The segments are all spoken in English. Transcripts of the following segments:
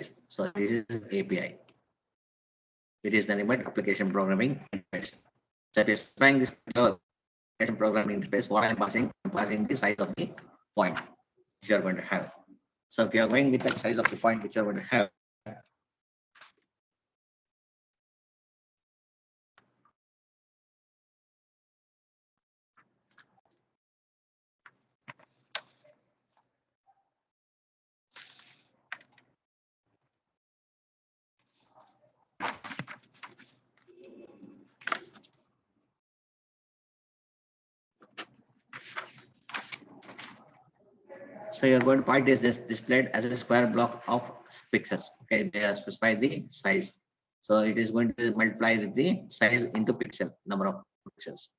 size. So this is API. It is nothing but application programming interface. So if you're trying this application programming interface, what I'm passing the size of the point which you are going to have. So if you are going with the size of the point which you are going to have, so you're going to point is this displayed as a square block of pixels. Okay, they are specified the size. So it is going to multiply with the size into pixel, number of pixels.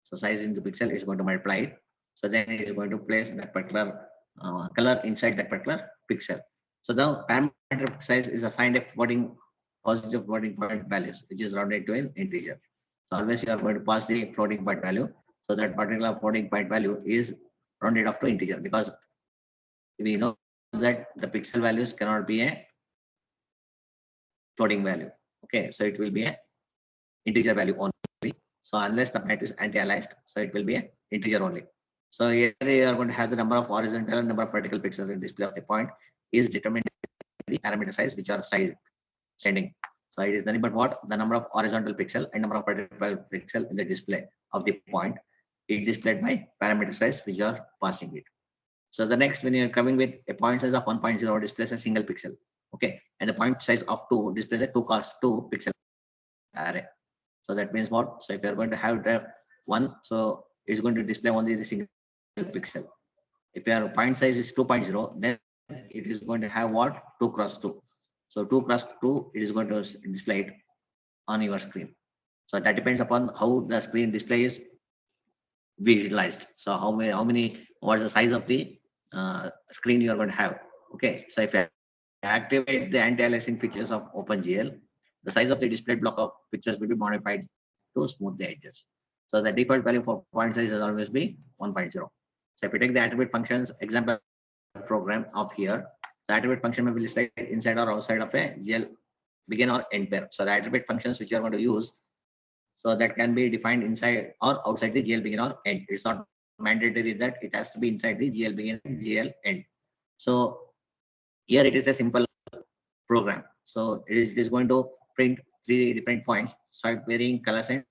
So size into pixel is going to multiply it. So then it is going to place that particular color inside that particular pixel. So the parameter size is assigned a positive floating point values, which is rounded to an integer. So always you are going to pass the floating point value. So that particular floating point value is rounded off to integer, because we know that the pixel values cannot be a floating value. Okay, so it will be a integer value only. So unless the point is anti-aliased, so it will be an integer only. So here you are going to have the number of horizontal and number of vertical pixels in display of the point is determined by the parameter size, which are size sending. So it is nothing but what the number of horizontal pixel and number of vertical pixel in the display of the point is displayed by parameter size, which are passing it. So the next, when you're coming with a point size of 1.0 displays a single pixel. Okay, and the point size of 2 displays a 2 pixel array. So that means what? So if you're going to have the 1, so it's going to display only the single pixel. If your point size is 2.0, then it is going to have what? 2 cross 2. So 2 cross 2, it is going to display it on your screen. So that depends upon how the screen display is visualized. So how many, what's the size of the screen you are going to have. Okay, so if you activate the anti-aliasing features of openGL, the size of the display block of pixels will be modified to smooth the edges. So the default value for point size will always be 1.0. So if you take the attribute functions example program of here, the attribute function may be listed inside or outside of a GL begin or end pair. So the attribute functions which you are going to use, so that can be defined inside or outside the GL begin or end. It's not mandatory that it has to be inside the GL begin and GL end. So here it is a simple program. So it is going to print 3 different points, start varying colors and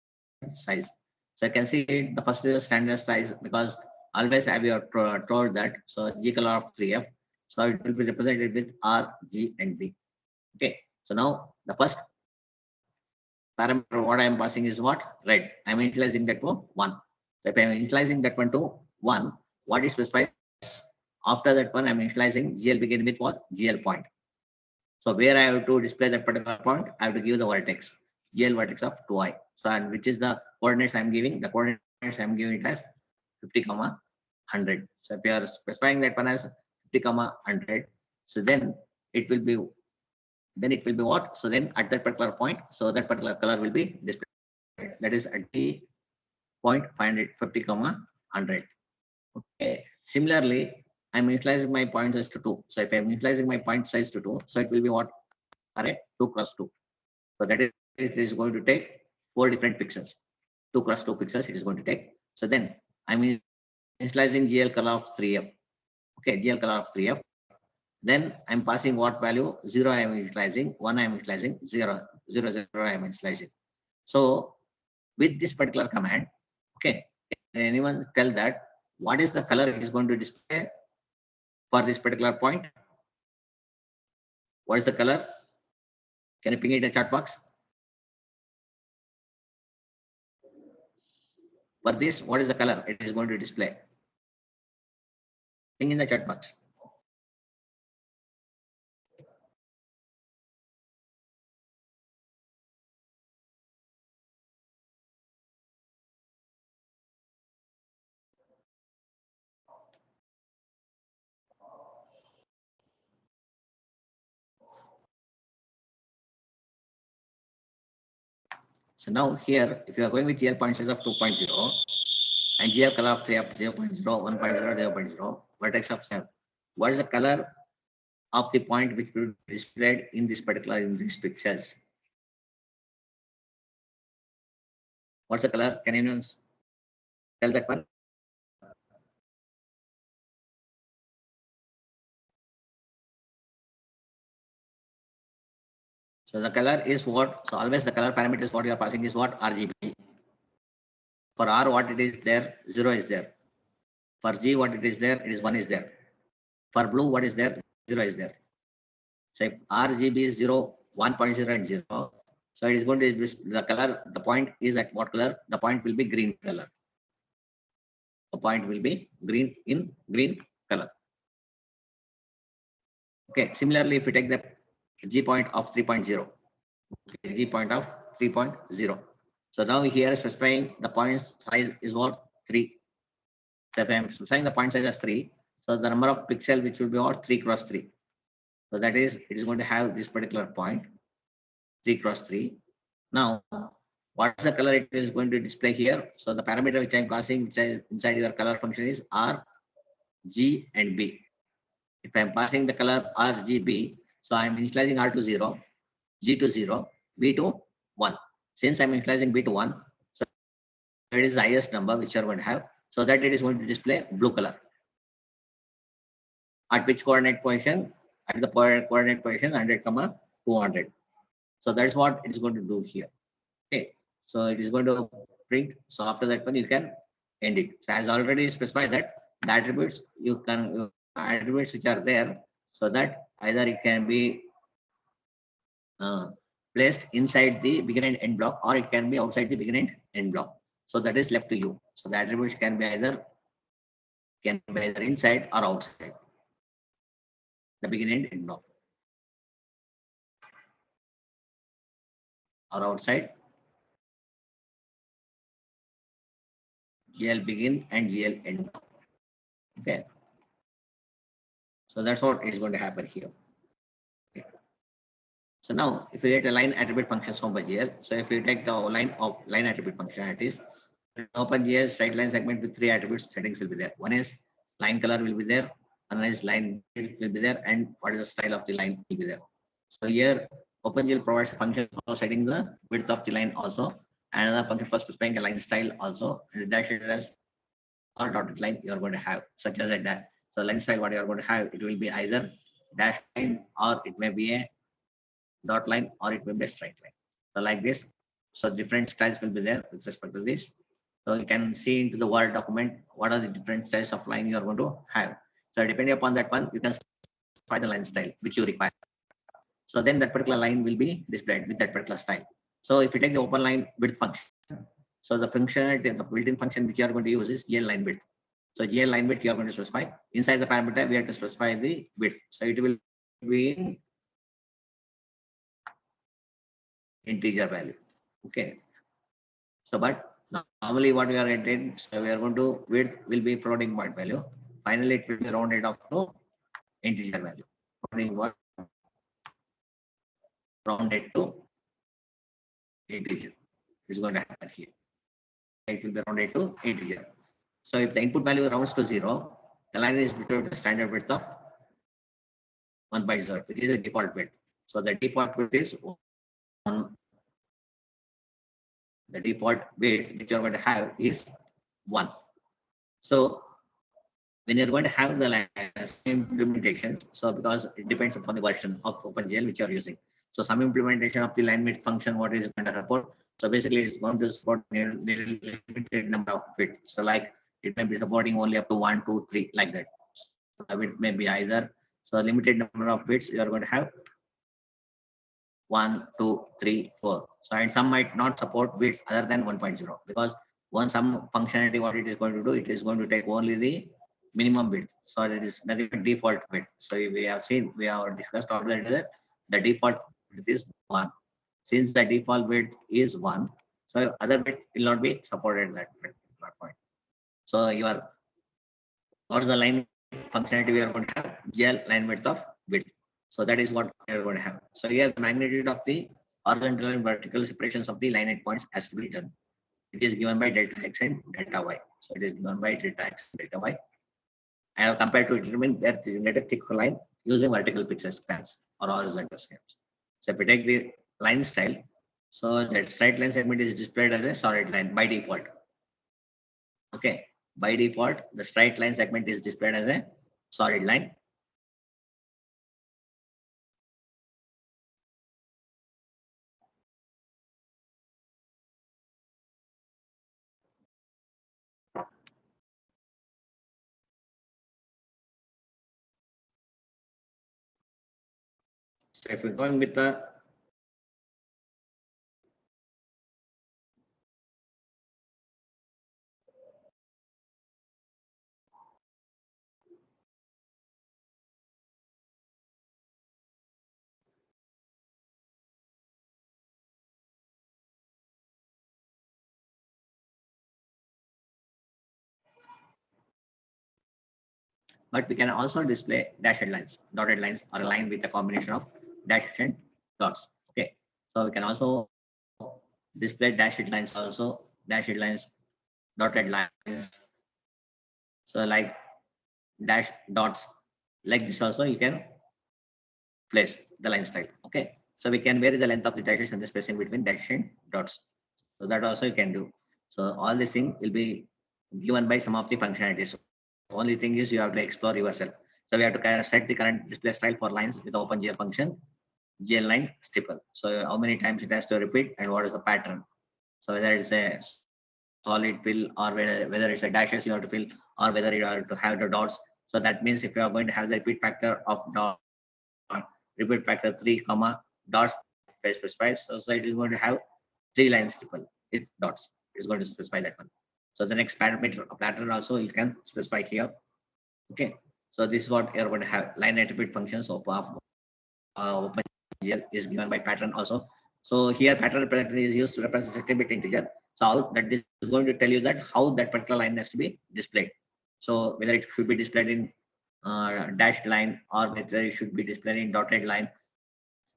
size. So you can see the first is a standard size, because always have you told that, so G color of 3F, so it will be represented with R, G and B. Okay, so now the first parameter what I am passing is what? Red. I am initializing that to 1. So if I am initializing that one to 1, what is specified? After that one, I am initializing GL begin with what? GL point. So where I have to display that particular point, I have to give the vertex, GL vertex of 2i. So and which is the coordinates I am giving? The coordinates I am giving it as 50, 100. So if you are specifying that one as 50, 100, so then it will be what? So then at that particular point, so that particular color will be displayed. That is at the point 550, 100. Okay. Similarly, I'm utilizing my point size to 2. So if I'm utilizing my point size to 2, so it will be what? Array 2 cross 2. So that is, it is going to take 4 different pixels. 2 cross 2 pixels it is going to take. So then I'm initializing GL color of 3F. Okay, GL color of 3F. Then I'm passing what value? 0 I am utilizing, 1 I am utilizing, 0, 0, 0 I am utilizing. So with this particular command, okay, can anyone tell that what is the color it is going to display for this particular point? What is the color? Can you ping it in the chat box? For this, what is the color it is going to display? Ping in the chat box. So now here, if you are going with GL point size of 2.0 and GL color of 3 of 0.0, 1.0, 0.0, vertex of 7, what is the color of the point which will be displayed in this particular in these pixels. What's the color? Can anyone tell that one? So the color is what? So always the color parameters what you are passing is what? RGB. For R, what it is there? 0 is there. For G, what it is there? It is 1 is there. For blue, what is there? 0 is there. So if RGB is 0, 1.0 and 0, so it is going to be the color, the point is at what color? The point will be green color. The point will be green color. Okay, similarly, if we take the G point of 3.0, okay, G point of 3.0. So now here specifying the point size is what? 3. So if I am specifying the point size as 3, so the number of pixel which will be what? 3 cross 3. So that is, it is going to have this particular point, 3 cross 3. Now, what's the color it is going to display here? So the parameter which I am passing which is inside your color function is R, G, and B. If I am passing the color R, G, B, so I am initializing R to 0, G to 0, B to 1. Since I am initializing B to 1, so that is the highest number which you are going to have. So that it is going to display blue color. At which coordinate position? At the coordinate position 100, 200. So that's what it is going to do here. Okay. So it is going to print. So after that one, you can end it. So as already specified that the attributes you can attributes which are there, so that either it can be placed inside the begin and end block, or it can be outside the begin and end block. So that is left to you. So the attributes can be either inside or outside the begin and end block, or outside GL begin and GL end. Okay. So that's what is going to happen here. Okay. So now if you get a line attribute functions from GL, so if you take the line of line attribute functionalities, openGL straight line segment with 3 attributes settings will be there. One is line color will be there, one is line width will be there, and what is the style of the line will be there. So here openGL provides a function for setting the width of the line also, and another function for specifying a line style also, and dash it as or dotted line you are going to have, such as that. So line style what you are going to have, it will be either dash line, or it may be a dot line, or it may be a straight line. So like this. So different styles will be there with respect to this. So you can see into the Word document what are the different styles of line you are going to have. So depending upon that one, you can find the line style which you require. So then that particular line will be displayed with that particular style. So if you take the open line width function, so the functionality, the built-in function which you are going to use is GL line width. So GL line width you are going to specify. Inside the parameter, we have to specify the width. So it will be in integer value. Okay. So but normally what we are getting, so we are going to width will be floating point value. Finally, it will be rounded off to integer value. Floating point rounded to integer is going to happen here. It will be rounded to integer. So if the input value rounds to 0, the line is between the standard width of 1.0, which is a default width. So the default width is 1. The default width which you are going to have is 1. So when you're going to have the implementations, so because it depends upon the version of openGL which you are using. So some implementation of the line width function, what is going to support? So basically it's going to support the limited number of widths. So like it may be supporting only up to 1, 2, 3 like that. So the width may be either, so limited number of widths you are going to have 1, 2, 3, 4. So and some might not support widths other than 1.0 because some functionality what it is going to do, it is going to take only the minimum width. So it is nothing but default width. So we have seen, we have discussed already that the default width is 1. Since the default width is 1, so other width will not be supported at that particular point. So your what's the line functionality we are going to have? GL line width of width. So that is what we are going to have. So here the magnitude of the horizontal and vertical separations of the line endpoints has to be done. It is given by delta x and delta y. So it is given by delta x and delta y. I have compared to determine where to generate a thick line using vertical pixel scans or horizontal scans. So if we take the line style, so that straight line segment is displayed as a solid line by default. Okay, by default, the straight line segment is displayed as a solid line. So if we're going with the but we can also display dashed lines, dotted lines, or a line with a combination of dashes and dots. Okay, so we can also display dashed lines, also dashed lines, dotted lines. So like dash dots, like this also you can place the line style. Okay, so we can vary the length of the dashes and the spacing between dash and dots. So that also you can do. So all this thing will be given by some of the functionalities. Only thing is you have to explore yourself. So we have to kind of set the current display style for lines with the openGL function, GL line stipple. So how many times it has to repeat and what is the pattern. So whether it's a solid fill or whether it's a dashes you have to fill or whether you have to have the dots. So that means if you are going to have the repeat factor of dot, repeat factor 3 comma dots specifies, so it is going to have 3 lines stipple with dots. It's going to specify that one. So the next pattern also you can specify here. Okay, so this is what you're going to have line attribute functions of OpenGL is given by pattern also. So here pattern representative is used to represent 16-bit integer. So how that is going to tell you that how that particular line has to be displayed. So whether it should be displayed in dashed line or whether it should be displayed in dotted line,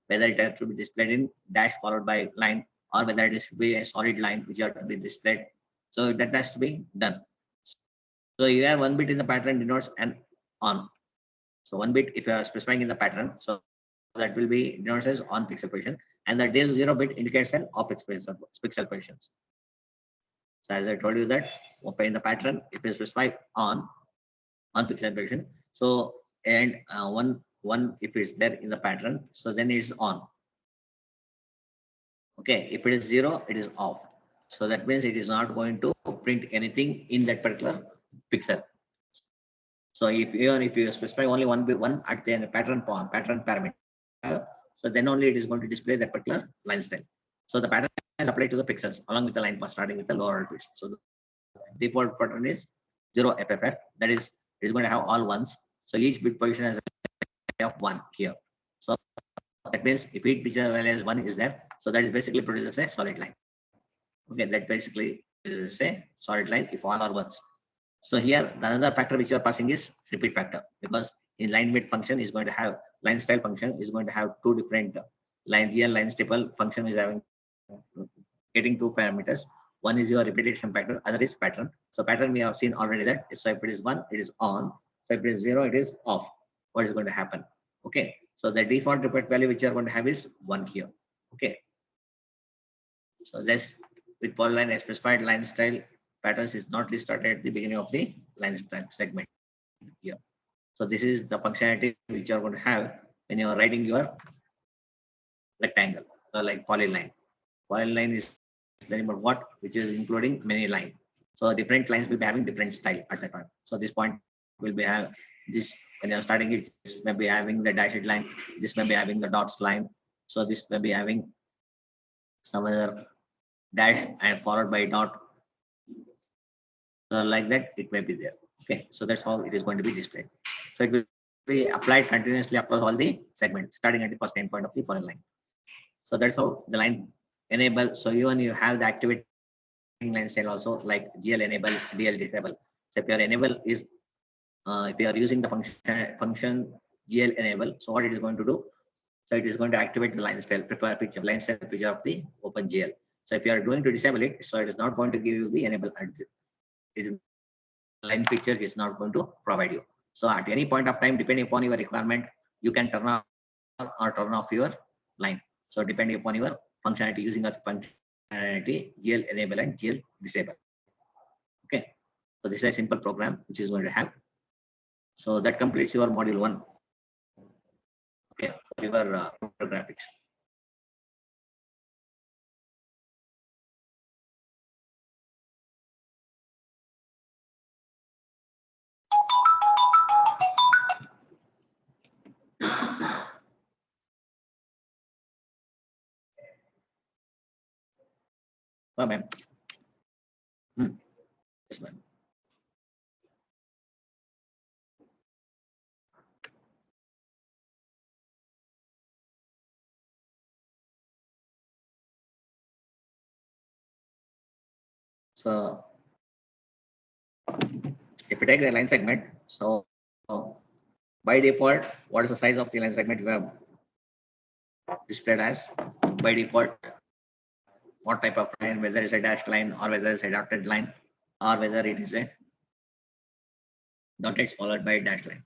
whether it has to be displayed in dash followed by line or whether it should be a solid line which has to be displayed. So that has to be done. So here 1 bit in the pattern denotes an on. So 1 bit if you are specifying in the pattern, so that will be denoted as on pixel position, and the 0 bit indicates an off pixel positions. So as I told you that open in the pattern, if you specify on pixel position, so and one if it's there in the pattern, so then it's on. Okay, if it is 0, it is off. So that means it is not going to print anything in that particular pixel. So if you specify only one at the pattern parameter, so then only it is going to display that particular line style. So the pattern is applied to the pixels along with the line path starting with the lower bits. So the default pattern is 0 FFF. That is, it is going to have all ones. So each bit position has a of 1 here. So that means if each bit value as 1 is there, so that is basically produces a solid line. Okay, that basically is a solid line if all are ones. So here the another factor which you are passing is repeat factor, because in line weight function is going to have line style function is going to have two different line GL line stipple function is having getting two parameters. One is your repetition factor, other is pattern. So pattern we have seen already that. So if it is 1, it is on. So if it is 0, it is off. What is going to happen? Okay. So the default repeat value which you are going to have is 1 here. Okay. So this with polyline specified line style patterns is not listed at the beginning of the line style segment here. So this is the functionality which you are going to have when you are writing your rectangle. So like polyline. Polyline is very much what which is including many line. So different lines will be having different style at that time. So this point will be have this when you're starting it, this may be having the dashed line, this may be having the dots line. So this may be having some other dash and followed by dot. So like that it may be there. Okay, so that's how it is going to be displayed. So it will be applied continuously across all the segments starting at the first endpoint of the polyline. So that's how the line enable. So even you have the activating line style also like GL enable, DL disable. So if your enable is if you are using the function GL enable, so what it is going to do? So it is going to activate the line style picture, line style picture of the openGL. So if you are going to disable it, so it is not going to give you the enable. It line picture is not going to provide you. So at any point of time, depending upon your requirement, you can turn on or turn off your line. So depending upon your functionality, using a functionality GL enable and GL disable. Okay. So this is a simple program which is going to have. So that completes your module 1. Okay, for your graphics. Oh, ma'am. Yes, ma'am. So if you take the line segment, so by default, what is the size of the line segment you have displayed as? By default, what type of line, whether it's a dashed line or whether it's a dotted line or whether it is a dotted followed by a dashed line.